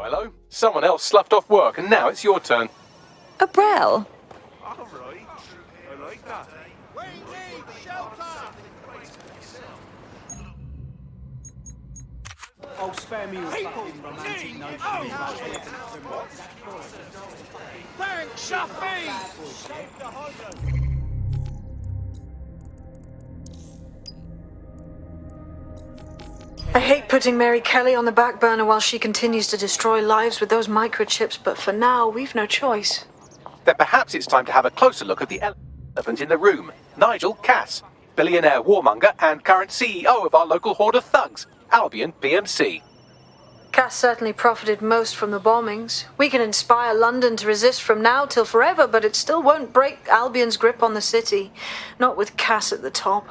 Milo. Someone else sloughed off work and now it's your turn. A Brel? All right. I like that. We need shelter! Oh, spare me your fucking romantic notion. Thanks, Shuffy! I hate putting Mary Kelly on the back burner while she continues to destroy lives with those microchips, but for now, we've no choice. Then perhaps it's time to have a closer look at the elephant in the room. Nigel Cass, billionaire warmonger and current CEO of our local horde of thugs, Albion PMC. Cass certainly profited most from the bombings. We can inspire London to resist from now till forever, but it still won't break Albion's grip on the city. Not with Cass at the top.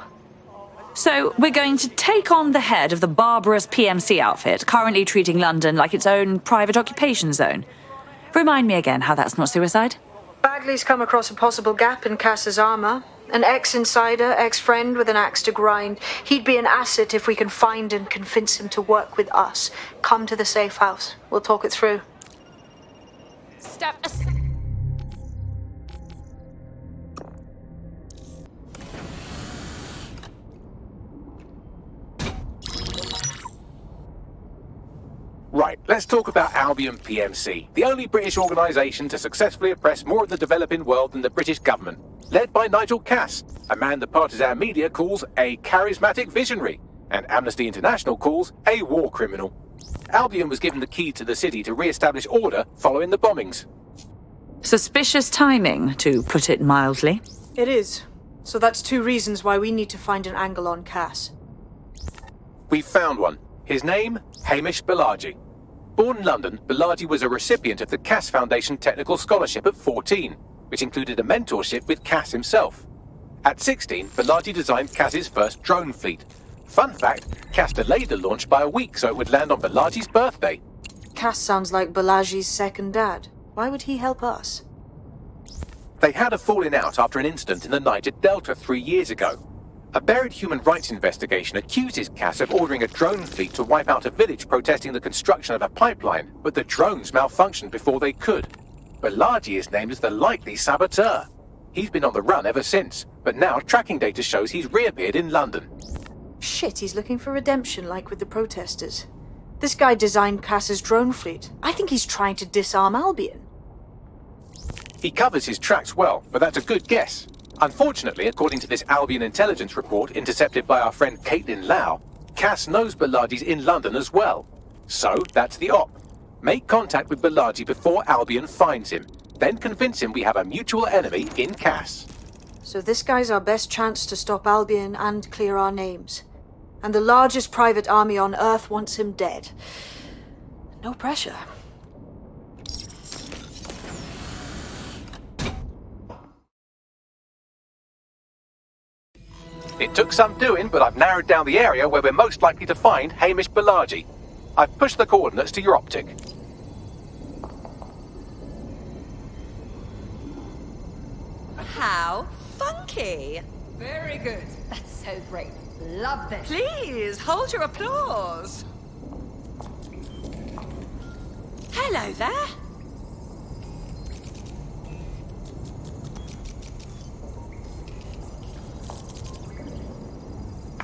So we're going to take on the head of the barbarous PMC outfit, currently treating London like its own private occupation zone. Remind me again how that's not suicide? Bagley's come across a possible gap in Cass's armor. An ex-insider, ex-friend with an axe to grind. He'd be an asset if we can find and convince him to work with us. Come to the safe house. We'll talk it through. Step aside. Right, let's talk about Albion PMC, the only British organisation to successfully oppress more of the developing world than the British government. Led by Nigel Cass, a man the partisan media calls a charismatic visionary, and Amnesty International calls a war criminal. Albion was given the key to the city to re-establish order following the bombings. Suspicious timing, to put it mildly. It is. So that's two reasons why we need to find an angle on Cass. We've found one. His name, Hamish Bolaji. Born in London, Bolaji was a recipient of the Cass Foundation Technical Scholarship at 14, which included a mentorship with Cass himself. At 16, Bolaji designed Cass's first drone fleet. Fun fact, Cass delayed the launch by a week so it would land on Bolaji's birthday. Cass sounds like Bolaji's second dad. Why would he help us? They had a falling out after an incident in the Niger Delta 3 years ago. A buried human rights investigation accuses Cass of ordering a drone fleet to wipe out a village protesting the construction of a pipeline, but the drones malfunctioned before they could. Bolaji is named as the likely saboteur. He's been on the run ever since, but now tracking data shows he's reappeared in London. Shit, he's looking for redemption like with the protesters. This guy designed Cass's drone fleet. I think he's trying to disarm Albion. He covers his tracks well, but that's a good guess. Unfortunately, according to this Albion intelligence report intercepted by our friend Caitlin Lau, Cass knows Bolaji's in London as well. So, that's the op. Make contact with Bolaji before Albion finds him. Then convince him we have a mutual enemy in Cass. So this guy's our best chance to stop Albion and clear our names. And the largest private army on Earth wants him dead. No pressure. It took some doing, but I've narrowed down the area where we're most likely to find Hamish Bolaji. I've pushed the coordinates to your optic. How funky! Very good. That's so great. Love this. Please, hold your applause. Hello there.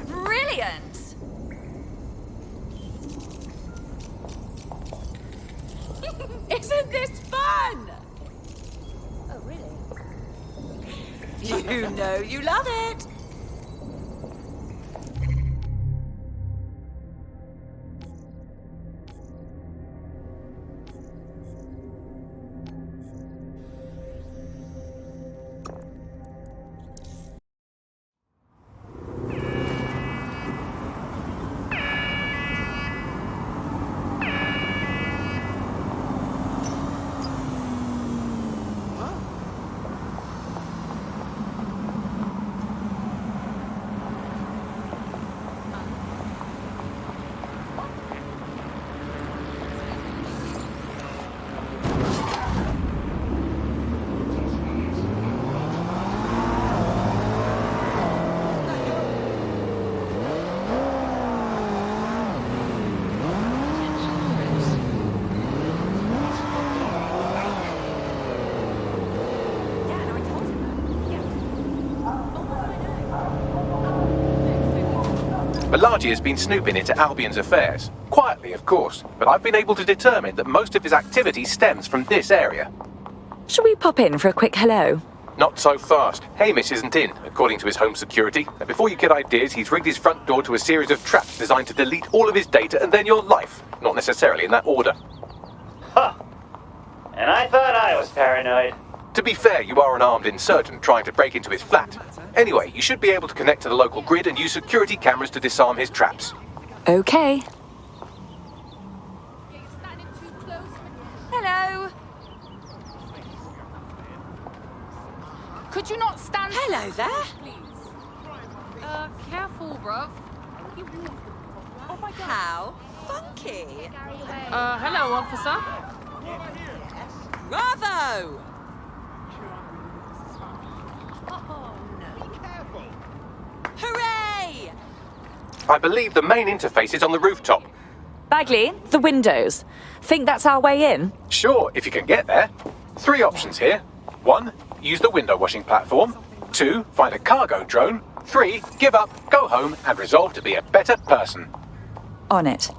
Brilliant! Isn't this fun? Oh, really? You know you love it. Bolaji has been snooping into Albion's affairs. Quietly, of course, but I've been able to determine that most of his activity stems from this area. Shall we pop in for a quick hello? Not so fast. Hamish isn't in, according to his home security. And before you get ideas, he's rigged his front door to a series of traps designed to delete all of his data and then your life. Not necessarily in that order. Huh. And I thought I was paranoid. To be fair, you are an armed insurgent trying to break into his flat. Anyway, you should be able to connect to the local grid and use security cameras to disarm his traps. Okay. Hello. Could you not stand? Hello there. Please. Careful, bruv. Oh my god. How funky. Hello, officer. Bravo. Hooray! I believe the main interface is on the rooftop. Bagley, the windows. Think that's our way in? Sure, if you can get there. 3 options here. 1, use the window washing platform. 2, find a cargo drone. 3, give up, go home, and resolve to be a better person. On it.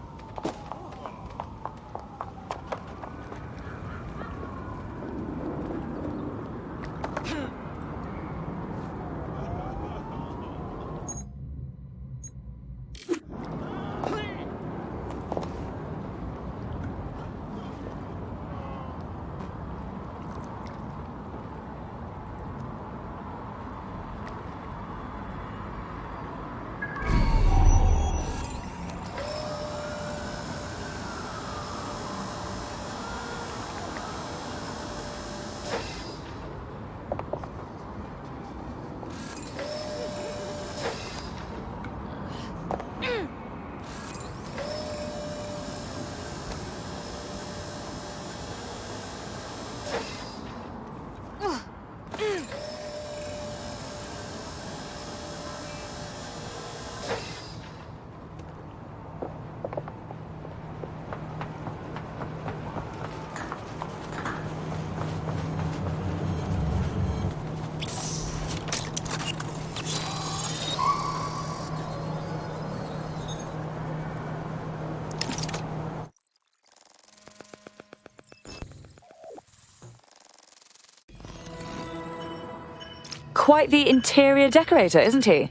Quite the interior decorator, isn't he?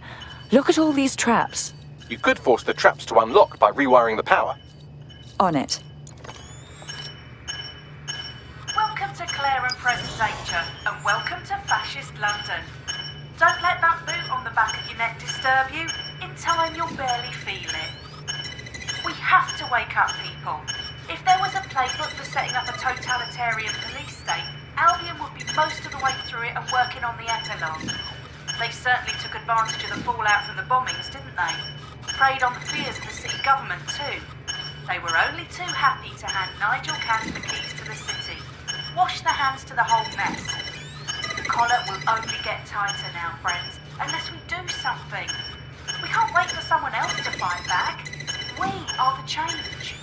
Look at all these traps. You could force the traps to unlock by rewiring the power. On it. Welcome to Clare and Present Danger, and welcome to Fascist London. Don't let that boot on the back of your neck disturb you. In time, you'll barely feel it. We have to wake up people. If there was a playbook for setting up a totalitarian police state, Albion would be most of the way through it and working on the epilogue. They certainly took advantage of the fallout from the bombings, didn't they? Preyed on the fears of the city government too. They were only too happy to hand Nigel Cass the keys to the city. Wash their hands to the whole mess. The collar will only get tighter now, friends, unless we do something. We can't wait for someone else to fight back. We are the change.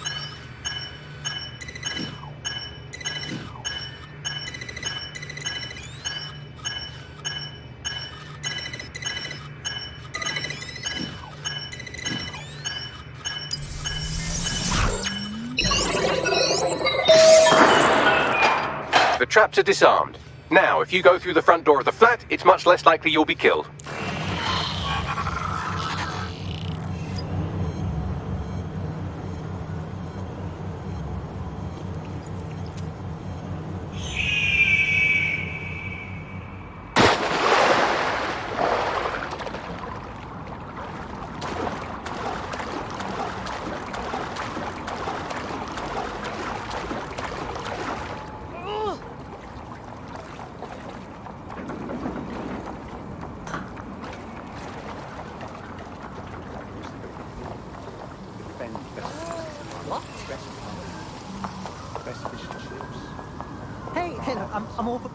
The traps are disarmed. Now, if you go through the front door of the flat, it's much less likely you'll be killed. Hey, I'm all for...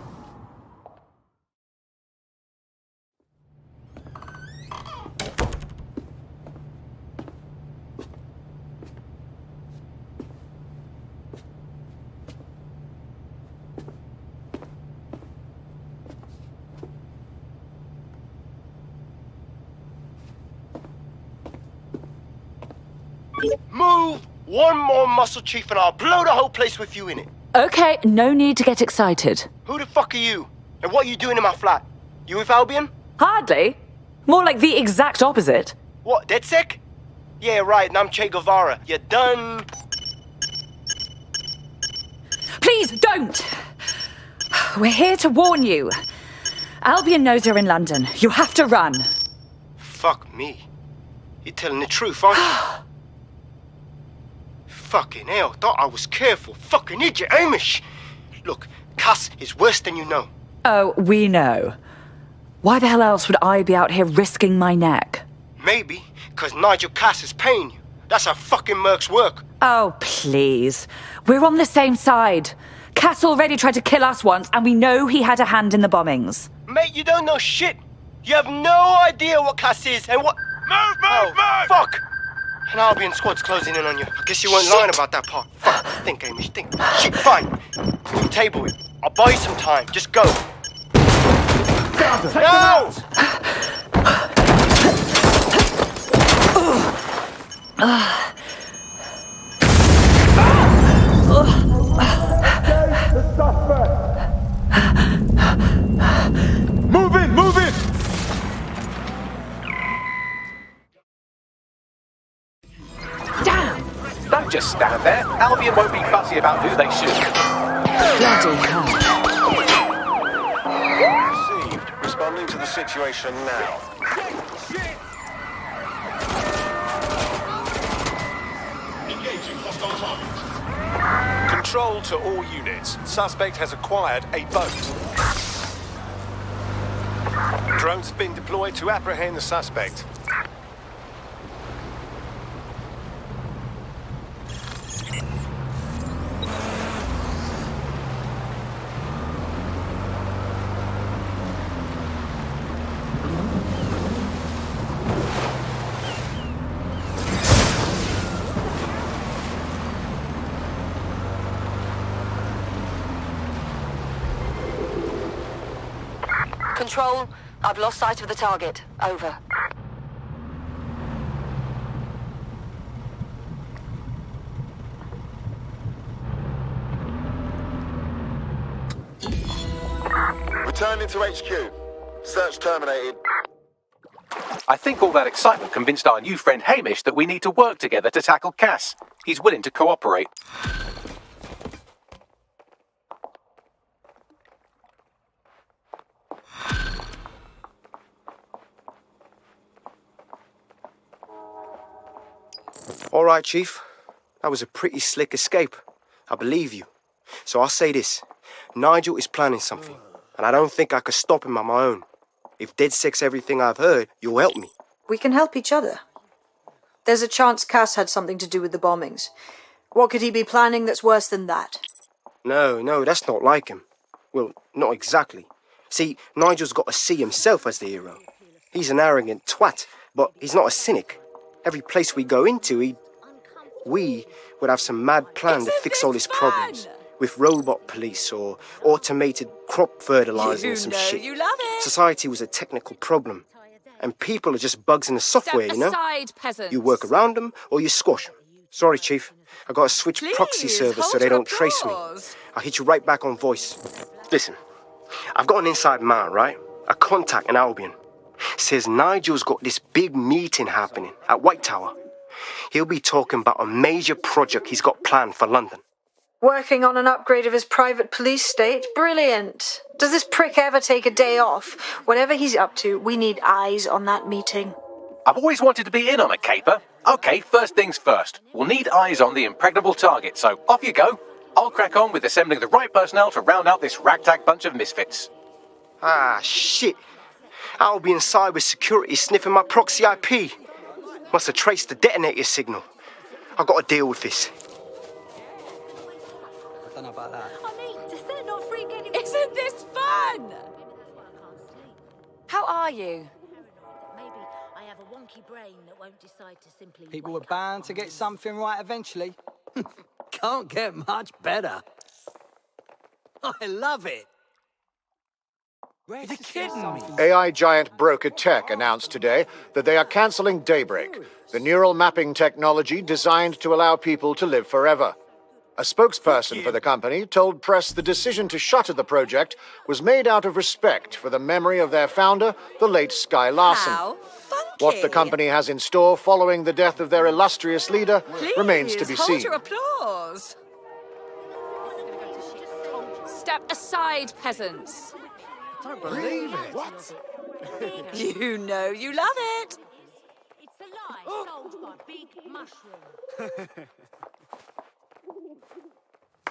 Move one more muscle, Chief, and I'll blow the whole place with you in it. Okay, no need to get excited. Who the fuck are you? And what are you doing in my flat? You with Albion? Hardly. More like the exact opposite. What, DedSec? Yeah, right, and I'm Che Guevara. You done? Please, don't! We're here to warn you. Albion knows you're in London. You have to run. Fuck me. You're telling the truth, aren't you? Fucking hell, thought I was careful. Fucking idiot, Amish! Look, Cass is worse than you know. Oh, we know. Why the hell else would I be out here risking my neck? Maybe, because Nigel Cass is paying you. That's how fucking mercs work. Oh, please. We're on the same side. Cass already tried to kill us once, and we know he had a hand in the bombings. Mate, you don't know shit. You have no idea what Cass is and what... Move! Fuck! An Albion squad's closing in on you. I guess you weren't lying about that part. Fuck, think, Amish, think. Shit, fine. You table it. I'll buy you some time. Just go. No! Move it! Damn! Don't just stand there. Albion won't be fussy about who they shoot. Bloody hell. Received. Responding to the situation now. Engaging hostile target. Control to all units. Suspect has acquired a boat. Drones have been deployed to apprehend the suspect. Control, I've lost sight of the target. Over. Returning to HQ. Search terminated. I think all that excitement convinced our new friend Hamish that we need to work together to tackle Cass. He's willing to cooperate. All right, Chief. That was a pretty slick escape. I believe you. So I'll say this. Nigel is planning something, and I don't think I could stop him on my own. If DedSec's everything I've heard, you'll help me. We can help each other. There's a chance Cass had something to do with the bombings. What could he be planning that's worse than that? No, that's not like him. Well, not exactly. See, Nigel's got to see himself as the hero. He's an arrogant twat, but he's not a cynic. Every place we go into, we would have some mad plan to fix all his problems. With robot police or automated crop fertilizer and some shit. You love it. Society was a technical problem. And people are just bugs in the software, you know? Aside, peasants. You work around them or you squash them. Sorry, Chief. I got to switch proxy servers so they don't trace me. I'll hit you right back on voice. Listen, I've got an inside man, right? A contact in Albion. Says Nigel's got this big meeting happening at White Tower. He'll be talking about a major project he's got planned for London. Working on an upgrade of his private police state? Brilliant. Does this prick ever take a day off? Whatever he's up to, we need eyes on that meeting. I've always wanted to be in on a caper. Okay, first things first. We'll need eyes on the impregnable target, so off you go. I'll crack on with assembling the right personnel to round out this ragtag bunch of misfits. Ah, shit. Albion cyber security sniffing my proxy IP. Must have traced the detonator signal. I've got to deal with this. I don't know about that. Isn't this fun? How are you? Maybe I have a wonky brain that won't decide to simply... People were bound to get something right eventually. Can't get much better. I love it. You're kidding me. AI giant Broker Tech announced today that they are cancelling Daybreak, the neural mapping technology designed to allow people to live forever. A spokesperson for the company told press the decision to shutter the project was made out of respect for the memory of their founder, the late Sky Larson. How funky. What the company has in store following the death of their illustrious leader remains to be hold seen. your applause. Step aside, peasants. I don't believe it. What? You know you love it. It's a lie sold by Big Mushroom.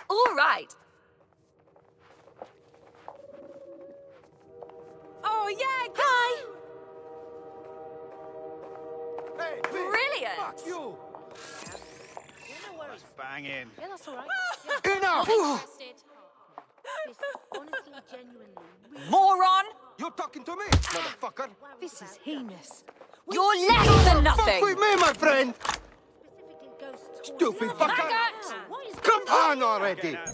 All right. Oh, yeah, Hi. Hey, Brilliant. fuck you. That's banging. Yeah, that's all right. Enough! This honestly, genuinely, really... Moron. You're talking to me, motherfucker. This is heinous. You're less than Fuck nothing. with me, my friend. Specifically ghost toys. Stupid fucker. Faggot. What is Come going on already. Now.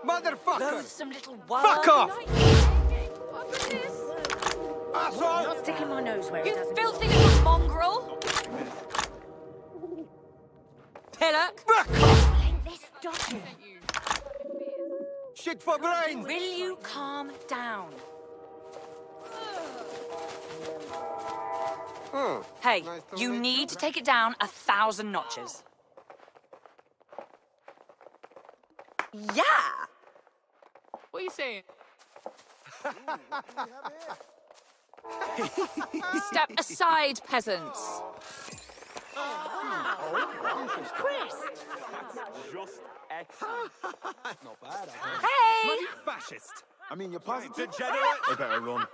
Motherfucker. Some little Fuck off. I'm Asshole. not sticking my nose where it You doesn't. filthy little mongrel. Pillock. Fuck off. Ain't this dodgy? Shit for brains. Will you calm down? Hey, Nice to you meet need to take it down 1,000 notches. Yeah. What are you saying? Step aside, peasants. Just excellent. Not bad. Hey! Bloody fascist. I mean, you're positive. Degenerate. They better run.